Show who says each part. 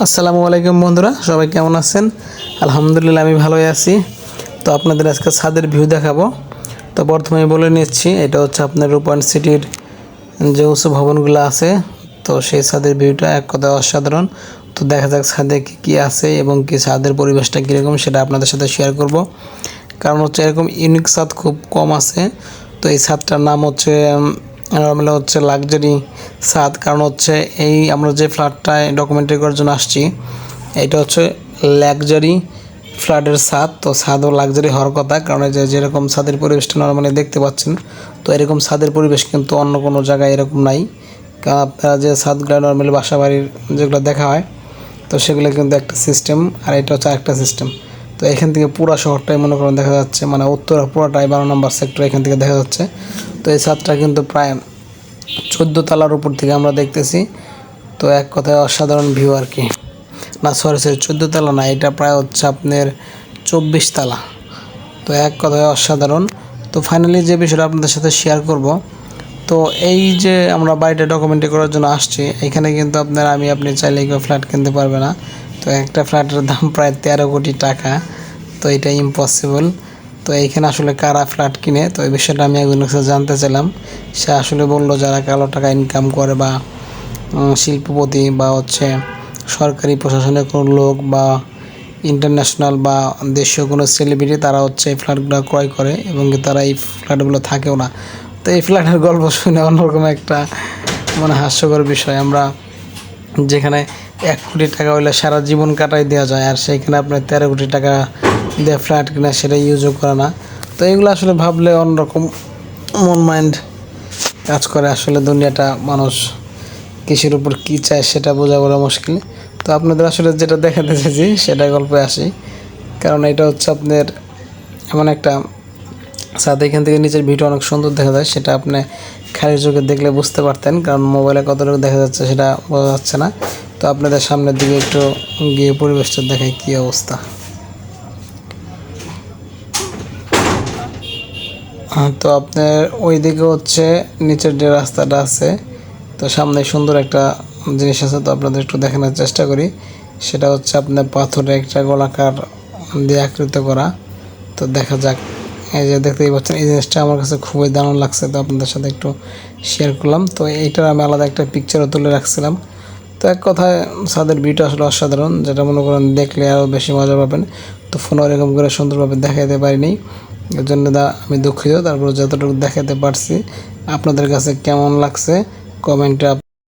Speaker 1: আসসালামু আলাইকুম বন্ধুরা, সবাই কেমন আছেন? আলহামদুলিল্লাহ আমি ভালোই আছি। তো আপনাদের আজকে ছাদের ভিউ দেখাবো। তো প্রথমে বলে নিচ্ছি, এটা হচ্ছে আপনার রূপায়ণ সিটির যে উঁচু ভবনগুলো আছে, তো সেই ছাদের ভিউটা এক কথায় অসাধারণ। তো দেখা যাক ছাদে কী আছে এবং কি ছাদের পরিবেশটা কীরকম সেটা আপনাদের সাথে শেয়ার করব। কারণ হচ্ছে এরকম ইউনিক ছাদ খুব কম আছে। তো এই ছাদটার নাম হচ্ছে লাক্সারি ছাদ। কারণ হচ্ছে এই আমরা যে ফ্ল্যাটটায় ডকুমেন্টারি করার জন্য আসছি, এটা হচ্ছে লাক্সারি ফ্ল্যাটের ছাদ। তো ছাদও লাক্সারি হওয়ার কথা, কারণ যেরকম ছাদের পরিবেশটা নর্মালি দেখতে পাচ্ছেন, তো এরকম ছাদের পরিবেশ কিন্তু অন্য কোনো জায়গায় এরকম নাই। কারণ আপনারা যে ছাদগুলো নর্মালি বাসা বাড়ির যেগুলো দেখা হয়, তো সেগুলো কিন্তু একটা সিস্টেম, আর এটা হচ্ছে আরেকটা সিস্টেম। তো এখান থেকে পুরো শহরটাই মনে করেন দেখা যাচ্ছে, মানে উত্তরা পুরোটাই 12 নম্বর সেক্টর এখান থেকে দেখা যাচ্ছে। তো এই ছাদটা কিন্তু প্রায় 14 তলার উপর থেকে আমরা দেখতেছি। তো এক কথায় অসাধারণ ভিউ আর কি। না সরি 14 তলা না, এটা প্রায় হচ্ছে আপনার 24 তলা। তো এক কথায় অসাধারণ। তো ফাইনালি যে বিষয়টা আপনাদের সাথে শেয়ার করব, তো এই যে আমরা বাড়িটা ডকুমেন্টারি করার জন্য আসছি, এখানে কিন্তু আপনি চাইলে কেউ ফ্ল্যাট কিনতে পারবে না। তো একটা ফ্ল্যাটের দাম প্রায় 13 কোটি টাকা। তো এটা ইম্পসিবল। তো এইখানে আসলে কারা ফ্ল্যাট কিনে, তো এই বিষয়টা আমি একজনের কাছে জানতে চাইলাম। সে আসলে বললো যারা কালো টাকা ইনকাম করে বা শিল্পপতি বা হচ্ছে সরকারি প্রশাসনের কোনো লোক বা ইন্টারন্যাশনাল বা দেশীয় কোনো সেলিব্রিটি, তারা হচ্ছে এই ফ্ল্যাটগুলো ক্রয় করে এবং তারা এই ফ্ল্যাটগুলো থাকেও না। তো এই ফ্ল্যাটের গল্প শুনে অন্যরকম একটা হাস্যকর বিষয়। আমরা যেখানে 1 কোটি টাকা হলে সারা জীবন কাটাই দেওয়া যায়, আর সেইখানে আপনার 13 কোটি টাকা দিয়ে ফ্ল্যাট কিনা সেটা ইউজও করে না। তো এগুলো আসলে ভাবলে অন্যরকম মন মাইন্ড কাজ করে। আসলে দুনিয়াটা মানুষ কিসের উপর কী চায় সেটা বোঝা বড় মুশকিল। তো আপনাদের আসলে যেটা দেখাতে চাইছি সেটা গল্পে আসি। কারণ এটা হচ্ছে আপনার এমন একটা ছাদ, এখান থেকে নিচের ভিউটা অনেক সুন্দর দেখা যায়। সেটা আপনি খালি চোখে দেখলে বুঝতে পারতেন, কারণ মোবাইলে কতটুকু দেখা যাচ্ছে সেটা বোঝা যাচ্ছে না। তো আপনাদের সামনের দিকে একটু গিয়ে পরিবেশটা দেখাই কী অবস্থা। তো আপনার ওই দিকে হচ্ছে নিচের যে রাস্তাটা আছে, তো সামনে সুন্দর একটা জিনিস আছে, তো আপনাদের একটু দেখানোর চেষ্টা করি। সেটা হচ্ছে আপনার পাথরের একটা গোলাকার দিয়ে আকৃত করা। তো দেখা যাক, এই যে দেখতেই পাচ্ছেন এই জিনিসটা আমার কাছে খুবই দারুণ লাগছে, তো আপনাদের সাথে একটু শেয়ার করলাম। তো এইটার আমি আলাদা একটা পিকচারও তুলে রাখছিলাম। তো এক কথায় ছাদের ভিউটা আসলে অসাধারণ, যেটা মনে করেন দেখলে আরও বেশি মজা পাবেন। তো ফোনও এরকম করে সুন্দরভাবে দেখাতে পারিনি, এর জন্য আমি দুঃখিত। তারপর যতটুকু দেখাতে পারছি, আপনাদের কাছে কেমন লাগছে কমেন্টে